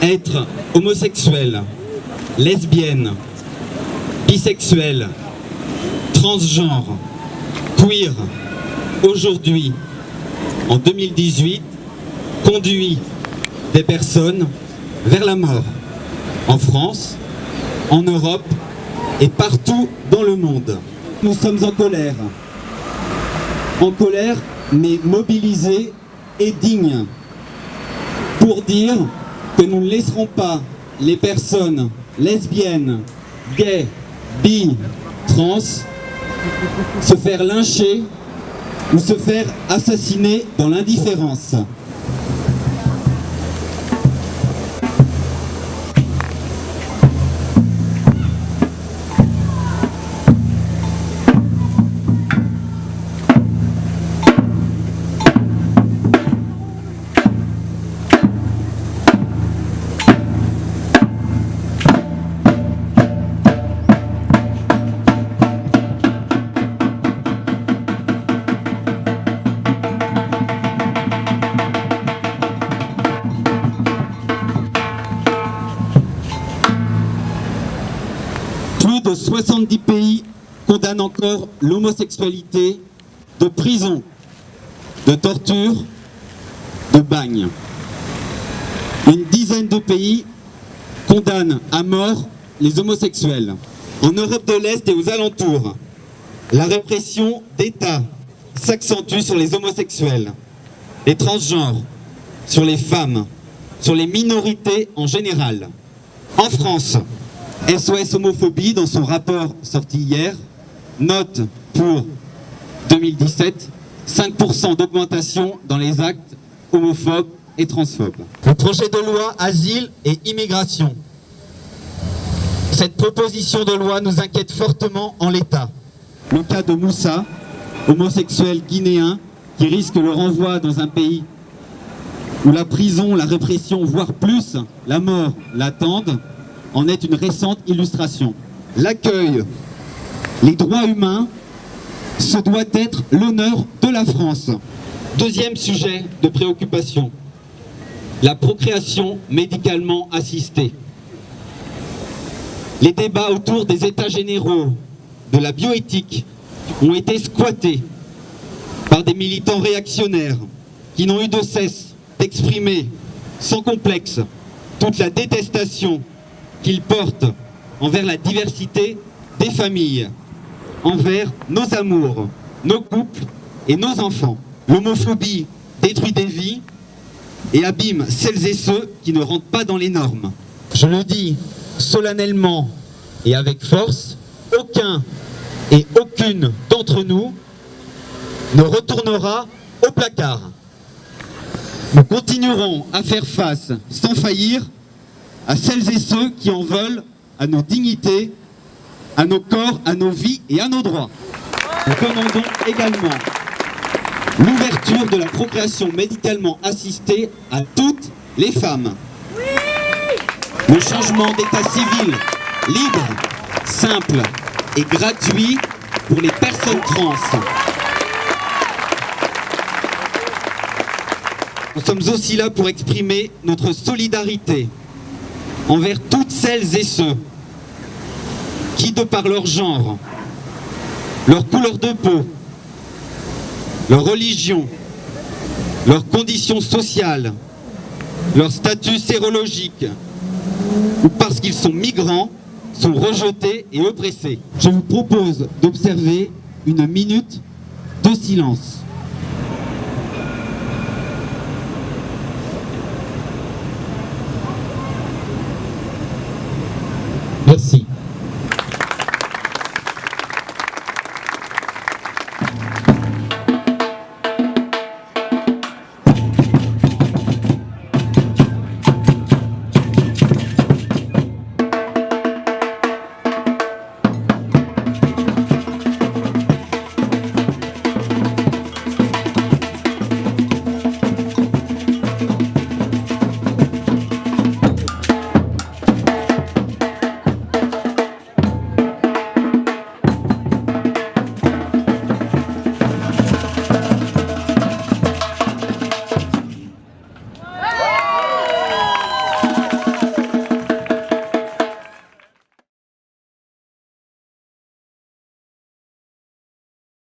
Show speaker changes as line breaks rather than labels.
Être homosexuel, lesbienne, bisexuel, transgenre, queer, aujourd'hui, en 2018, conduit des personnes vers la mort, en France, en Europe et partout dans le monde. Nous sommes en colère mais mobilisés et dignes, pour dire que nous ne laisserons pas les personnes lesbiennes, gays, bi, trans se faire lyncher ou se faire assassiner dans l'indifférence. Plus de 70 pays condamnent encore l'homosexualité de prison, de torture, de bagne. Une dizaine de pays condamnent à mort les homosexuels. En Europe de l'Est et aux alentours, la répression d'État s'accentue sur les homosexuels, les transgenres, sur les femmes, sur les minorités en général. En France, SOS Homophobie, dans son rapport sorti hier, note pour 2017 5% d'augmentation dans les actes homophobes et transphobes. Le projet de loi Asile et Immigration. Cette proposition de loi nous inquiète fortement en l'état. Le cas de Moussa, homosexuel guinéen, qui risque le renvoi dans un pays où la prison, la répression, voire plus, la mort l'attendent, en est une récente illustration. L'accueil, les droits humains, ce doit être l'honneur de la France. Deuxième sujet de préoccupation, la procréation médicalement assistée. Les débats autour des états généraux de la bioéthique ont été squattés par des militants réactionnaires qui n'ont eu de cesse d'exprimer sans complexe toute la détestation qu'ils portent envers la diversité des familles, envers nos amours, nos couples et nos enfants. L'homophobie détruit des vies et abîme celles et ceux qui ne rentrent pas dans les normes. Je le dis solennellement et avec force, aucun et aucune d'entre nous ne retournera au placard. Nous continuerons à faire face sans faillir à celles et ceux qui en veulent à nos dignités, à nos corps, à nos vies et à nos droits. Nous demandons également l'ouverture de la procréation médicalement assistée à toutes les femmes. Le changement d'état civil libre, simple et gratuit pour les personnes trans. Nous sommes aussi là pour exprimer notre solidarité envers toutes celles et ceux qui, de par leur genre, leur couleur de peau, leur religion, leurs conditions sociales, leur statut sérologique, ou parce qu'ils sont migrants, sont rejetés et oppressés. Je vous propose d'observer une minute de silence.